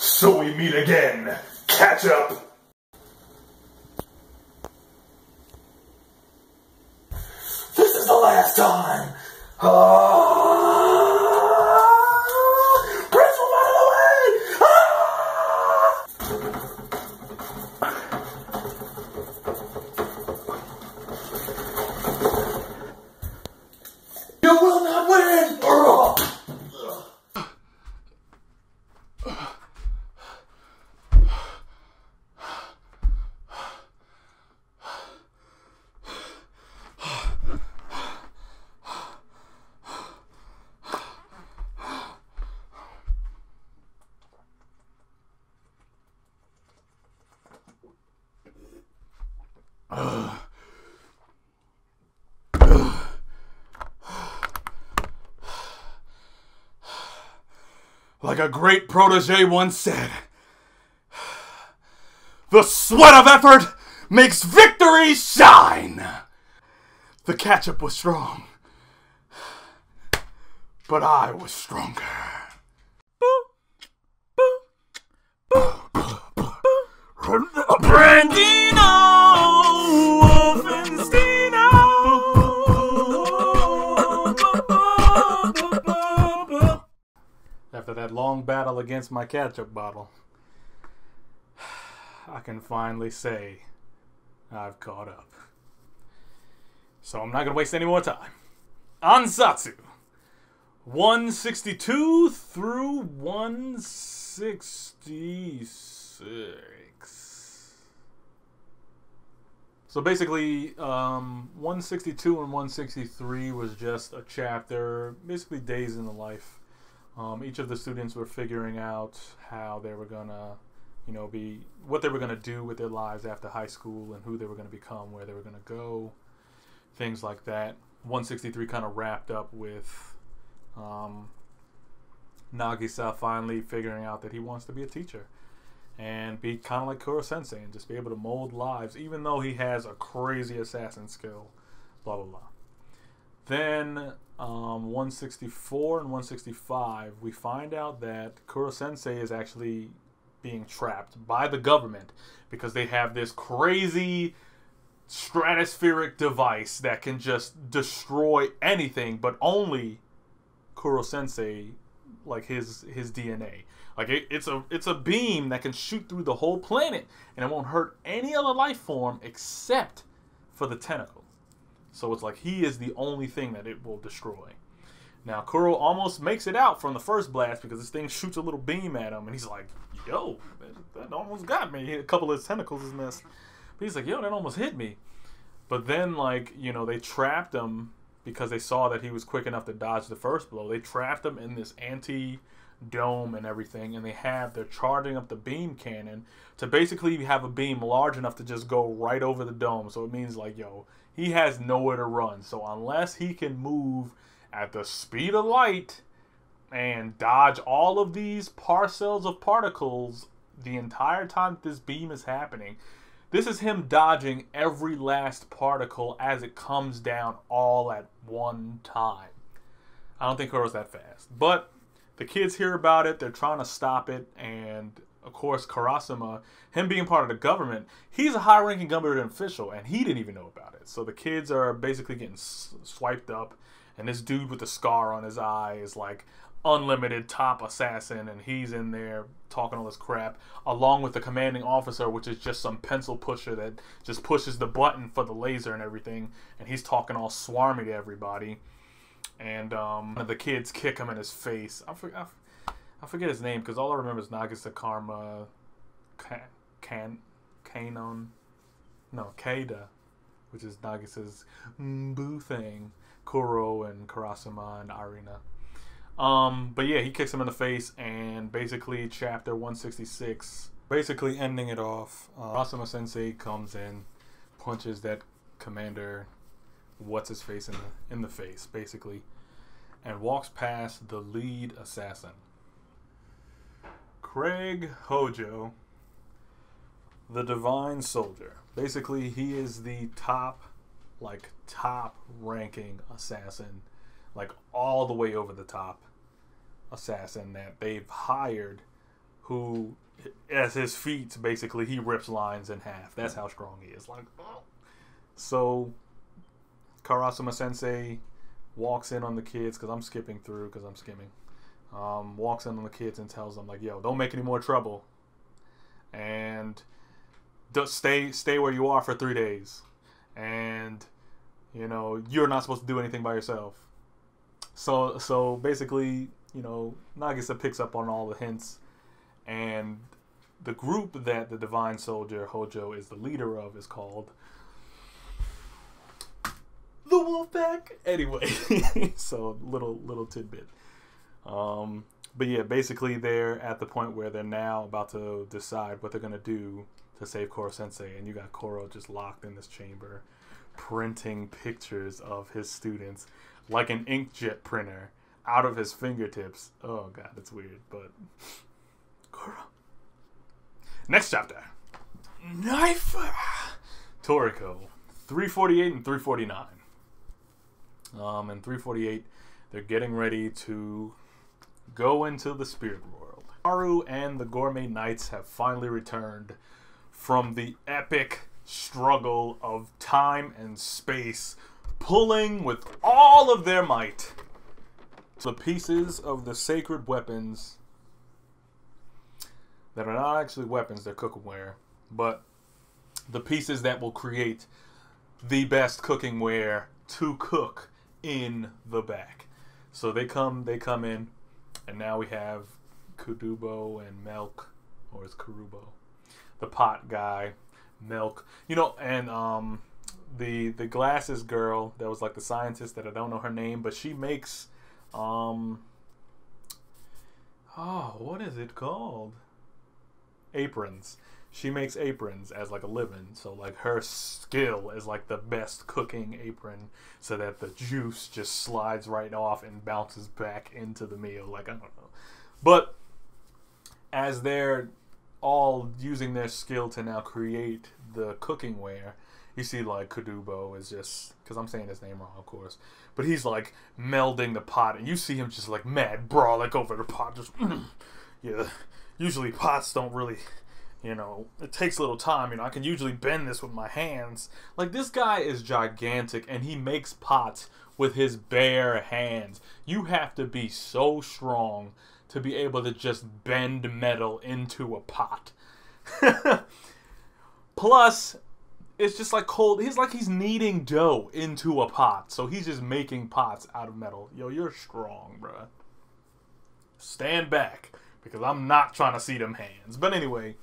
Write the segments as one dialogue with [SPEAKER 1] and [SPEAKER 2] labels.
[SPEAKER 1] So we meet again, Ketchup! This is the last time! Principal, out of the way! You will not win! Like a great protege once said, the sweat of effort makes victory shine. The Ketchup was strong, but I was stronger. Brandino! After that long battle against my ketchup bottle, I can finally say I've caught up. So I'm not going to waste any more time. Ansatsu, 162 through 166. So basically, 162 and 163 was just a chapter, basically days in the life. Each of the students were figuring out how they were gonna, what they were gonna do with their lives after high school and who they were gonna become, where they were gonna go, things like that. 163 kind of wrapped up with Nagisa finally figuring out that he wants to be a teacher and be kind of like Kuro-sensei and just be able to mold lives, even though he has a crazy assassin skill, blah, blah, blah. Then 164 and 165, we find out that Kuro-sensei is actually being trapped by the government because they have this crazy stratospheric device that can just destroy anything, but only Kuro-sensei, like his DNA. Like it's a beam that can shoot through the whole planet and it won't hurt any other life form except for the tentacle. So it's like he is the only thing that it will destroy. Now Kuro almost makes it out from the first blast because this thing shoots a little beam at him and he's like, yo, that almost got me. A couple of his tentacles in this. But he's like, yo, that almost hit me. But then, like, they trapped him because they saw that he was quick enough to dodge the first blow. They trapped him in this anti-dome and everything, and they're charging up the beam cannon to basically have a beam large enough to just go right over the dome. So it means, like, yo, he has nowhere to run. So unless he can move at the speed of light and dodge all of these parcels of particles the entire time this beam is happening, this is him dodging every last particle as it comes down all at one time. I don't think Kuro's that fast. But the kids hear about it. They're trying to stop it. And, of course, Karasuma, him being part of the government, he's a high-ranking government official, and he didn't even know about it. So the kids are basically getting swiped up. And this dude with the scar on his eye is like unlimited top assassin, and he's in there talking all this crap, along with the commanding officer, which is just some pencil pusher that just pushes the button for the laser and everything, and he's talking all swarmy to everybody. And the kids kick him in his face. I forget his name because all I remember is Nagisa Karma Keida, which is Nagisa's boo thing, Kuro and Karasuma and Irina. But yeah, he kicks him in the face, and basically chapter 166, basically ending it off, Karasuma Sensei comes in, punches that commander, what's-his-face in the face, basically, and walks past the lead assassin. Craig Hojo, the Divine Soldier. Basically, he is the top-ranking assassin, like all the way over the top assassin that they've hired who, as his feet, basically, he rips lines in half. That's how strong he is. Like, so, Karasuma Sensei walks in on the kids, because I'm skipping through, because I'm skimming. Walks in on the kids and tells them, like, yo, don't make any more trouble. And stay where you are for 3 days. And, you know, you're not supposed to do anything by yourself. So basically, you know, Nagisa picks up on all the hints. And the group that the Divine Soldier, Hojo, is the leader of is called the Wolfpack. Anyway, so little tidbit. But yeah, basically they're at the point where they're now about to decide what they're going to do to save Koro Sensei. And you got Koro just locked in this chamber, printing pictures of his students like an inkjet printer out of his fingertips. Oh god, it's weird, but Koro. Next chapter. Knife. Toriko. 348 and 349. In 348, they're getting ready to go into the spirit world. Haru and the Gourmet Knights have finally returned from the epic struggle of time and space, pulling with all of their might the pieces of the sacred weapons that are not actually weapons, they're cookware, but the pieces that will create the best cooking ware to cook in the back. So they come in, and now we have Kudubo and Milk, or it's Kurubo, the pot guy, Milk, you know, and the glasses girl that was like the scientist that I don't know her name, but she makes what is it called? Aprons. She makes aprons as like a living, so like her skill is like the best cooking apron, so that the juice just slides right off and bounces back into the meal. Like, I don't know, but as they're all using their skill to now create the cooking ware, you see like Kudubo is just, because I'm saying his name wrong, of course, but he's like melding the pot, and you see him just like mad brawling over the pot, just yeah. Usually pots don't really, you know, it takes a little time. You know, I can usually bend this with my hands. Like, this guy is gigantic, and he makes pots with his bare hands. You have to be so strong to be able to just bend metal into a pot. Plus, it's just like cold. He's kneading dough into a pot. So he's just making pots out of metal. Yo, you're strong, bruh. Stand back, because I'm not trying to see them hands. But anyway,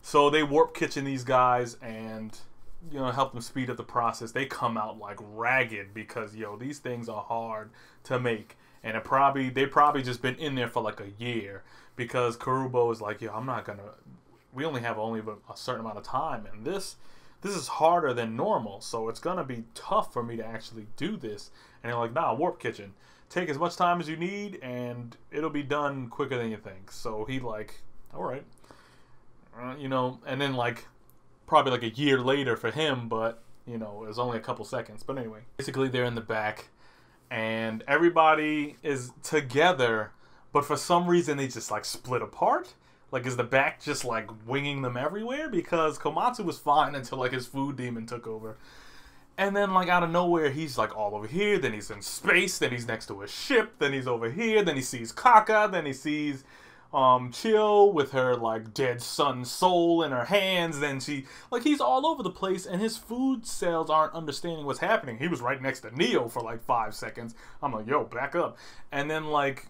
[SPEAKER 1] so they warp kitchen these guys and, you know, help them speed up the process. They come out like ragged because, yo, these things are hard to make. And they probably just been in there for like a year, because Kurubo is like, yo, we only have a certain amount of time, and this is harder than normal, so it's gonna be tough for me to actually do this. And they're like, nah, warp kitchen. Take as much time as you need, and it'll be done quicker than you think. So he like, all right, you know, and then like probably like a year later for him, but you know, it was only a couple seconds. But anyway, basically they're in the back, and everybody is together, but for some reason they just like split apart. Like, is the back just like winging them everywhere? Because Komatsu was fine until like his food demon took over. And then, like, out of nowhere, he's, like, all over here. Then he's in space. Then he's next to a ship. Then he's over here. Then he sees Kaka. Then he sees Chio with her, like, dead son's soul in her hands. Then he's all over the place. And his food cells aren't understanding what's happening. He was right next to Neo for, like, 5 seconds. I'm like, yo, back up. And then, like,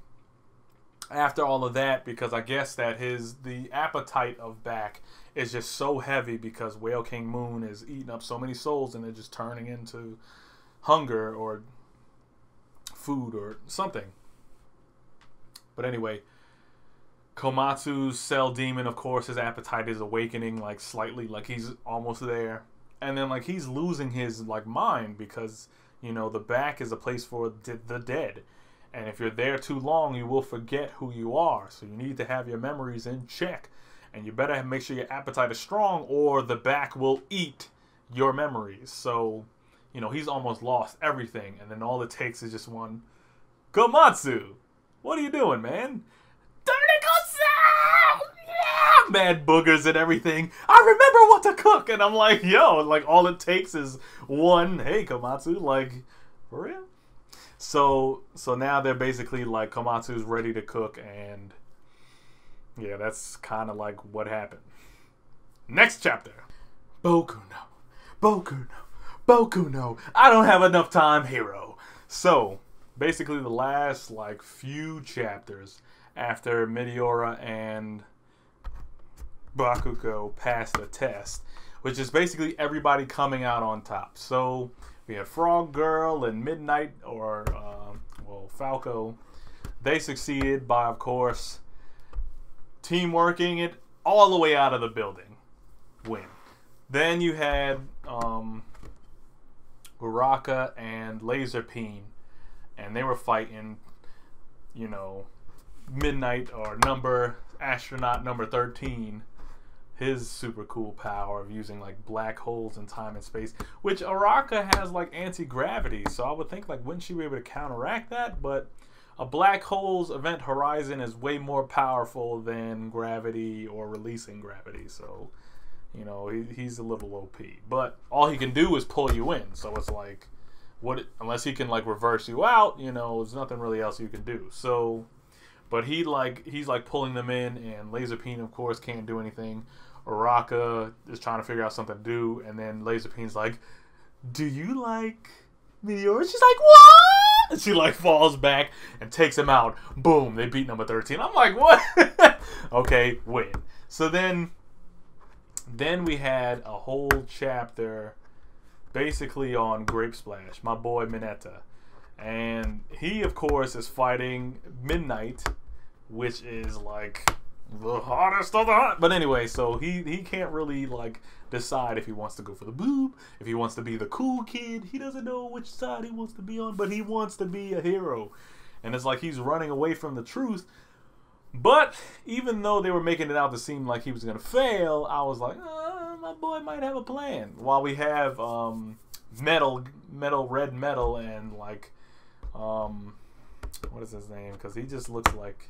[SPEAKER 1] after all of that, because I guess that the appetite of back is just so heavy, because Whale King Moon is eating up so many souls, and they're just turning into hunger or food or something. But anyway, Komatsu's cell demon, of course, his appetite is awakening, like, slightly, like he's almost there. And then, like, he's losing his, like, mind, because, you know, the back is a place for the dead. And if you're there too long, you will forget who you are. So you need to have your memories in check. And you better make sure your appetite is strong, or the back will eat your memories. So, you know, he's almost lost everything. And then all it takes is just one, Komatsu, what are you doing, man? mad boogers and everything. I remember what to cook. And I'm like, yo, like all it takes is one, hey, Komatsu, like, for real? So now they're basically like, Komatsu's ready to cook, and yeah, that's kind of like what happened. Next chapter. Boku no. Boku no. Boku no. I don't have enough time, hero. So, basically the last like few chapters after Meteora and Bakugo passed the test, which is basically everybody coming out on top. So, we had Frog Girl and Midnight, or, Falco. They succeeded by, of course, teamworking it all the way out of the building. Win. Then you had Uraka and Laserpeen, and they were fighting, you know, Midnight, or astronaut number 13, his super cool power of using like black holes in time and space, which Uraka has like anti-gravity, so I would think like wouldn't she be able to counteract that? But a black hole's event horizon is way more powerful than gravity or releasing gravity, so you know he's a little OP. But all he can do is pull you in, so it's like unless he can like reverse you out, you know, there's nothing really else you can do. So but he's like pulling them in, and Laserpeen of course can't do anything. Uraka is trying to figure out something to do, and then Laserpeen's like, do you like Meteora? She's like, what? And she like falls back and takes him out. Boom, they beat number 13. I'm like, what? Okay, win. So then we had a whole chapter basically on Grape Splash, my boy Mineta. And he, of course, is fighting Midnight, which is like the hottest of the hot. But anyway, so he can't really like decide if he wants to go for the boob, if he wants to be the cool kid. He doesn't know which side he wants to be on, but he wants to be a hero. And it's like he's running away from the truth. But even though they were making it out to seem like he was going to fail, I was like, my boy might have a plan. While we have Red Metal, and like, what is his name? Because he just looks like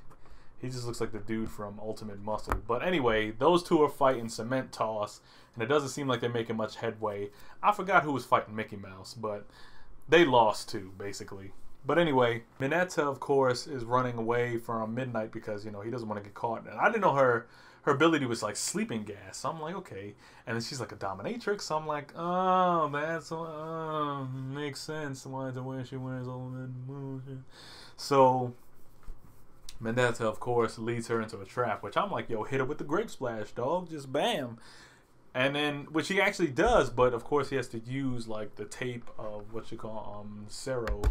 [SPEAKER 1] the dude from Ultimate Muscle. But anyway, those two are fighting Cement Toss, and it doesn't seem like they're making much headway. I forgot who was fighting Mickey Mouse, but they lost too, basically. But anyway, Mineta, of course, is running away from Midnight because, you know, he doesn't want to get caught. And I didn't know her ability was like sleeping gas. So I'm like, okay. And then she's like a dominatrix. So I'm like, oh, that's makes sense. Why the way she wears all that bullshit. So Mineta, of course, leads her into a trap, which I'm like, yo, hit her with the Grape Splash, dog. Just bam. And then, which he actually does, but of course he has to use like the tape of what you call Zero,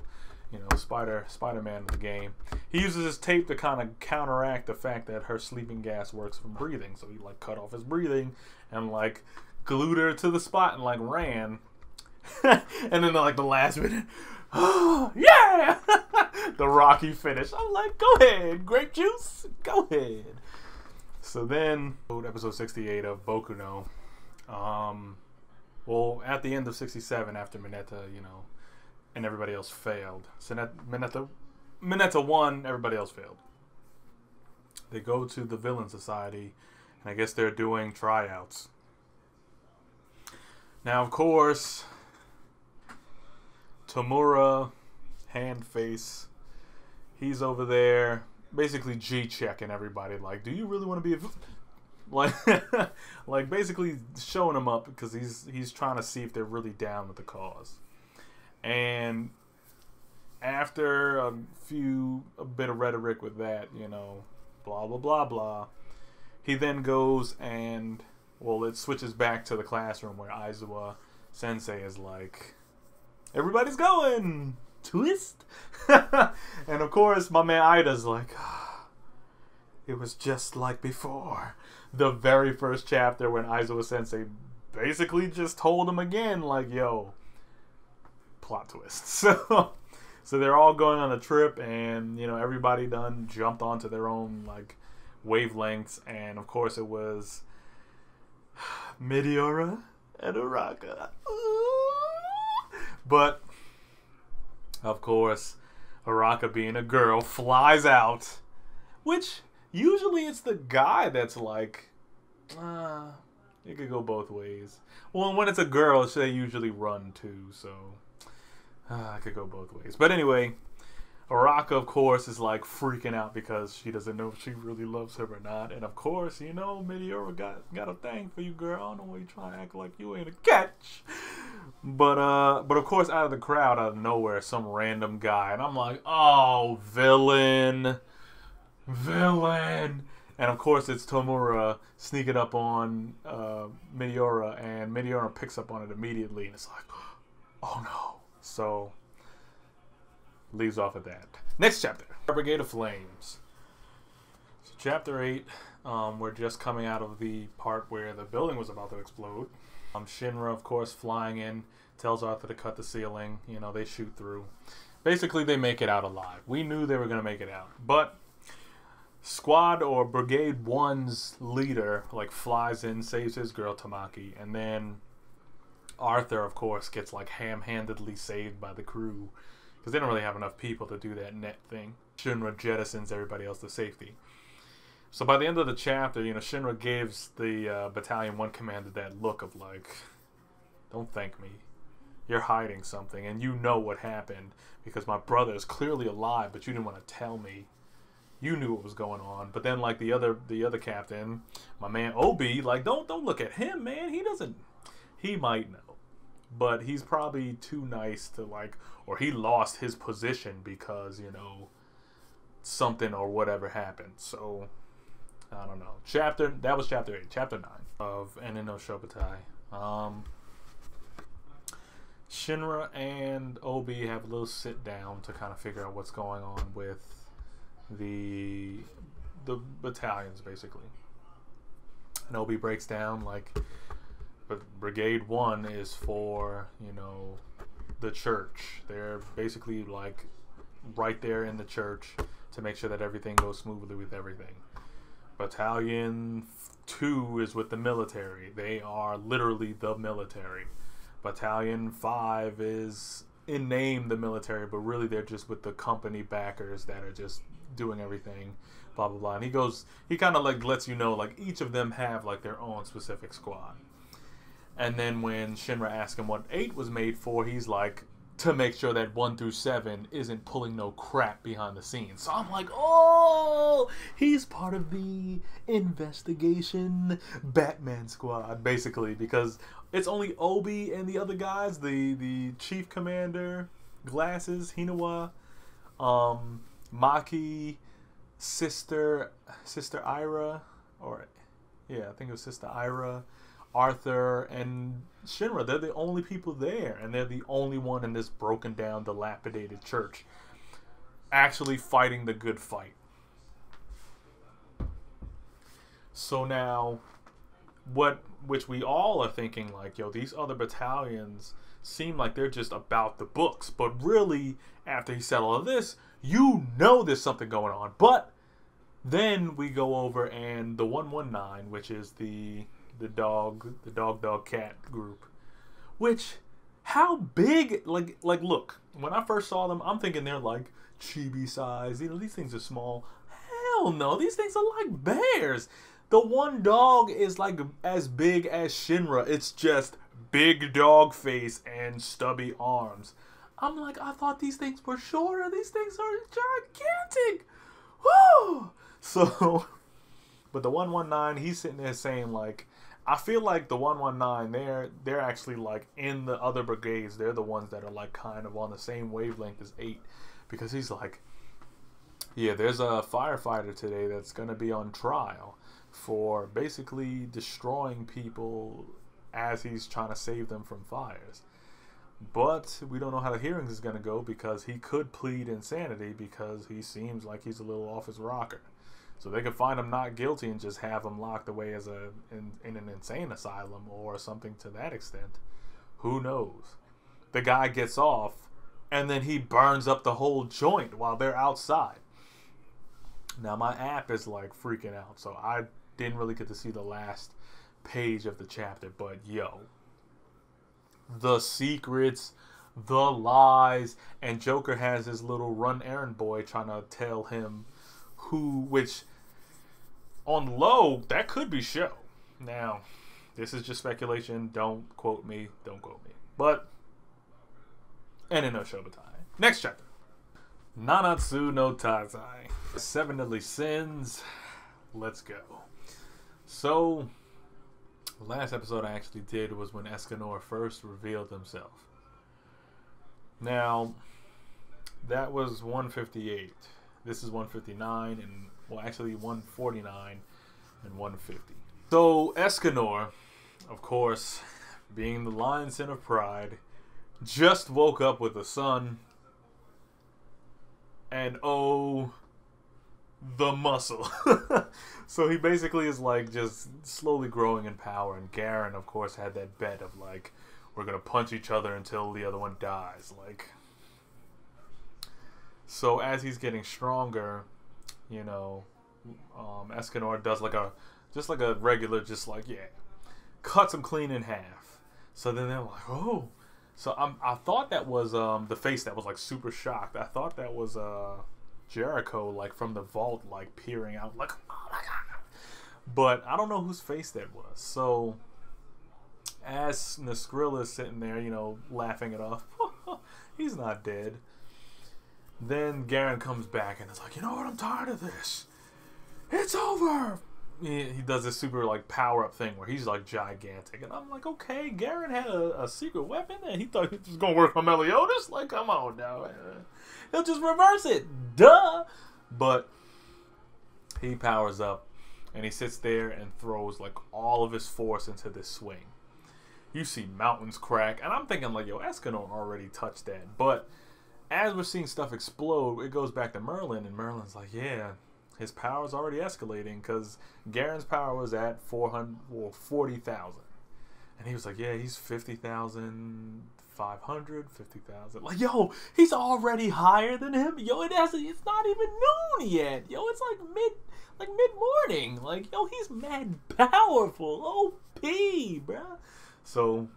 [SPEAKER 1] you know, Spider-Man of the game. He uses his tape to kind of counteract the fact that her sleeping gas works from breathing. So he like cut off his breathing and like glued her to the spot and like ran. And then like the last minute, oh yeah, the Rocky finish. I'm like, go ahead, grape juice, go ahead. So then, episode 68 of Boku no. Well, at the end of 67, after Mineta, you know, and everybody else failed. So Mineta won, everybody else failed. They go to the Villain Society, and I guess they're doing tryouts. Now, of course, Tamura, Handface, he's over there basically G-checking everybody. Like, do you really want to be a... like basically showing them up because he's trying to see if they're really down with the cause. And after a bit of rhetoric with that, you know, blah blah blah blah, he then goes and, well, it switches back to the classroom where Aizawa Sensei is like, everybody's going twist. And of course my man Ida's like, it was just like before. The very first chapter when Aizawa Sensei basically just told him again, like, yo, plot twist. So they're all going on a trip, and, you know, everybody done jumped onto their own, like, wavelengths, and of course it was Meteora and Uraka. But, of course, Uraka, being a girl, flies out, which... usually it's the guy that's like, it could go both ways. Well, when it's a girl, they usually run too, so it could go both ways. But anyway, Araka, of course, is like freaking out because she doesn't know if she really loves him or not. And of course, you know, Meteora got a thing for you, girl. I don't know why you trying to act like you ain't a catch. But of course, out of the crowd, out of nowhere, some random guy, and I'm like, oh, villain. And of course, it's Tomura sneaking up on Meteora, and Meteora picks up on it immediately, and it's like, oh no. So leaves off at that. Next chapter, Brigade of Flames. So chapter 8, we're just coming out of the part where the building was about to explode. Shinra, of course, flying in, tells Arthur to cut the ceiling. You know, they shoot through. Basically, they make it out alive. We knew they were going to make it out. But Squad or Brigade 1's leader, like, flies in, saves his girl, Tamaki, and then Arthur, of course, gets, like, ham-handedly saved by the crew. Because they don't really have enough people to do that net thing. Shinra jettisons everybody else to safety. So by the end of the chapter, you know, Shinra gives the Battalion 1 commander that look of like, don't thank me. You're hiding something, and you know what happened. Because my brother is clearly alive, but you didn't want to tell me. You knew what was going on. But then, like, the other captain, my man Obi, like, don't look at him, man. He might know. But he's probably too nice to, like, or he lost his position because, you know, something or whatever happened. So, I don't know. That was chapter 8. Chapter 9 of Enin no Shobutai. Shinra and Obi have a little sit down to kind of figure out what's going on with the battalions, basically. And Obi breaks down, like, but Brigade 1 is for, you know, the church. They're basically, like, right there in the church to make sure that everything goes smoothly with everything. Battalion 2 is with the military. They are literally the military. Battalion 5 is in name the military, but really they're just with the company backers that are just doing everything, blah, blah, blah. And he kind of, like, lets you know, like, each of them have, like, their own specific squad. And then when Shinra asks him what 8 was made for, he's like, to make sure that 1 through 7 isn't pulling no crap behind the scenes. So I'm like, oh, he's part of the investigation Batman squad, basically, because it's only Obi and the other guys, the chief commander, Glasses, Hinawa, Maki, Sister Ira, or yeah, I think it was Sister Ira, Arthur, and Shinra. They're the only people there, and they're the only one in this broken down, dilapidated church actually fighting the good fight. So now, which we all are thinking, like, yo, these other battalions seem like they're just about the books, but really, after he said all of this, you know there's something going on. But then we go over, and the 119, which is the dog cat group, which, how big, like look, when I first saw them, I'm thinking they're like chibi size, you know, these things are small. Hell no, these things are like bears. The one dog is like as big as Shinra. It's just big dog face and stubby arms. I'm like, I thought these things were shorter. These things are gigantic. Woo! So, but the 119, he's sitting there saying, like, I feel like the 119, they're actually, like, in the other brigades. They're the ones that are, like, kind of on the same wavelength as 8. Because he's like, yeah, there's a firefighter today that's going to be on trial for basically destroying people as he's trying to save them from fires. But we don't know how the hearings is going to go because he could plead insanity because he seems like he's a little off his rocker. So they could find him not guilty and just have him locked away as in an insane asylum or something to that extent. Who knows? The guy gets off, and then he burns up the whole joint while they're outside. Now, my app is, like, freaking out, so I didn't really get to see the last page of the chapter, but, yo, the secrets, the lies, and Joker has his little run-errand boy trying to tell him which, on low, that could be Sho. Now, this is just speculation. Don't quote me. Don't quote me. But, and in no Shobutai. Next chapter. Nanatsu no Taizai. 7 Deadly Sins. Let's go. So, the last episode I actually did was when Escanor first revealed himself. Now, that was 158. This is 159 and, well, actually 149 and 150. So, Escanor, of course, being the Lion Sin of Pride, just woke up with a son. And oh, the muscle. So he basically is like just slowly growing in power. And Garen, of course, had that bet of like, we're going to punch each other until the other one dies. Like, so as he's getting stronger, you know, Escanor does like a, just like a regular, just like, yeah, cuts him clean in half. So then they're like, oh. So I thought that was the face that was like super shocked. I thought that was Jericho, like from the vault, like peering out, like, oh my god. But I don't know whose face that was. So as Naskrilla is sitting there, you know, laughing it off, he's not dead. Then Garen comes back and is like, you know what? I'm tired of this. It's over. He does this super like power up thing where he's like gigantic, and I'm like, okay, Garen had a secret weapon and he thought he was gonna work on Meliodas. Like, come on now, he'll just reverse it, duh. But he powers up and he sits there and throws like all of his force into this swing. You see mountains crack, and I'm thinking like, yo, Escanor already touched that. But as we're seeing stuff explode, it goes back to Merlin, and Merlin's like, yeah, his power is already escalating because Garen's power was at 40,000. And he was like, yeah, he's 50,000, 500, 50,000. Like, yo, he's already higher than him. Yo, it's not even noon yet. Yo, it's like mid-morning. Like, yo, he's mad powerful. OP, bruh. So,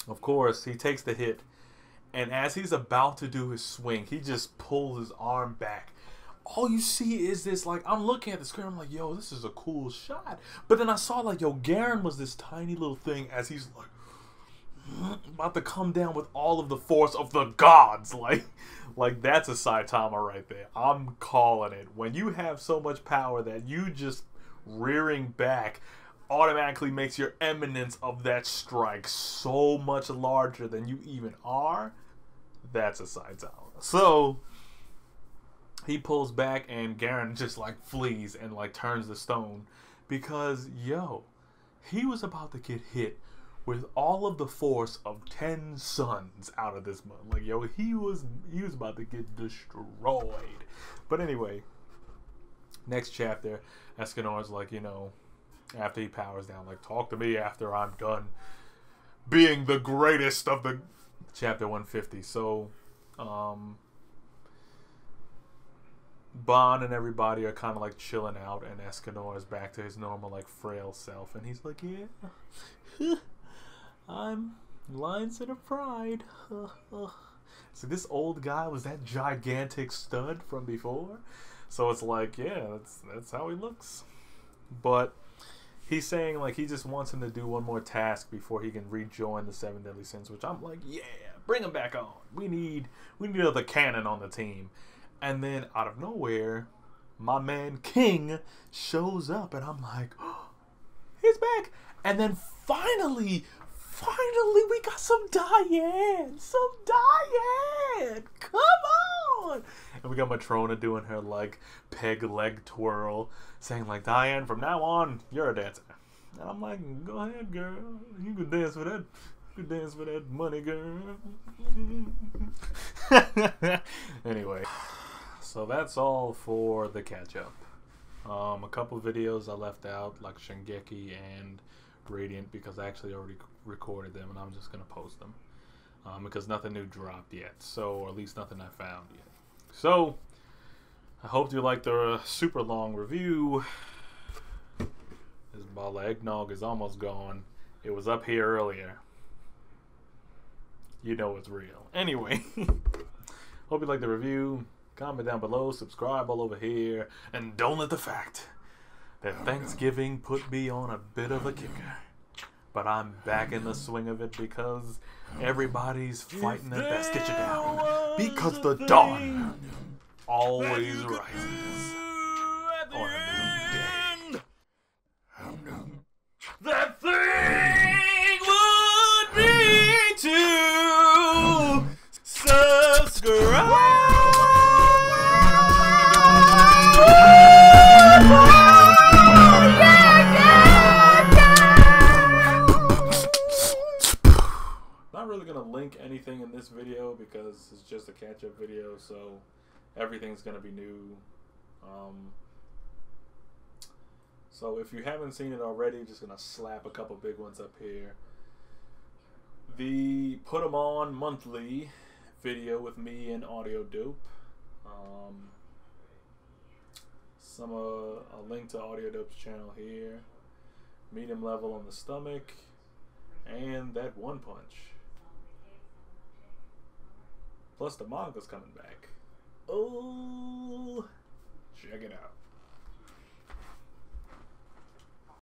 [SPEAKER 1] of course, he takes the hit. And as he's about to do his swing, he just pulls his arm back. All you see is this, like, I'm looking at the screen, I'm like, yo, this is a cool shot. But then I saw, like, yo, Garen was this tiny little thing as he's, like, about to come down with all of the force of the gods. Like that's a Saitama right there. I'm calling it. When you have so much power that you just rearing back automatically makes your eminence of that strike so much larger than you even are, that's a Saitama. So he pulls back and Garen just like flees and like turns the stone because, yo, he was about to get hit with all of the force of 10 suns out of this month. Like, yo, he was about to get destroyed. But anyway, next chapter, Escanor's like, you know, after he powers down, like, talk to me after I'm done being the greatest of the... Chapter 150. So, Bon and everybody are kind of like chilling out, and Escanor is back to his normal like frail self, and he's like, yeah, I'm Lion Sin of Pride. So this old guy was that gigantic stud from before. So it's like, yeah, that's how he looks. But he's saying like he just wants him to do one more task before he can rejoin the 7 Deadly Sins, which I'm like, yeah, bring him back on. We need another cannon on the team. And then out of nowhere, my man King shows up, and I'm like, oh, he's back. And then finally, we got some Diane. Come on. And we got Matrona doing her like peg leg twirl, saying like, Diane, from now on, you're a dancer. And I'm like, go ahead, girl. You can dance for that. You can dance for that money, girl. Anyway. So that's all for the catch-up. A couple videos I left out, like Shingeki and Radiant, because I actually already recorded them, and I'm just going to post them. Because nothing new dropped yet, so, or at least nothing I found yet. So, I hope you liked the super long review. This bottle of eggnog is almost gone. It was up here earlier. You know it's real. Anyway, hope you liked the review. Comment down below, subscribe all over here, and don't let the fact that Thanksgiving put me on a bit of a kicker. But I'm back in the swing of it because everybody's fighting their best to get you down. Because the dawn always rises on a new day. That thing would be to subscribe. Not really gonna link anything in this video because it's just a catch-up video, so everything's gonna be new. So if you haven't seen it already, just gonna slap a couple big ones up here. The Put 'em On monthly video with me and Audio Dope. A link to Audio Dope's channel here. Medium level on the stomach, and that one punch. Plus the manga's coming back. Oh.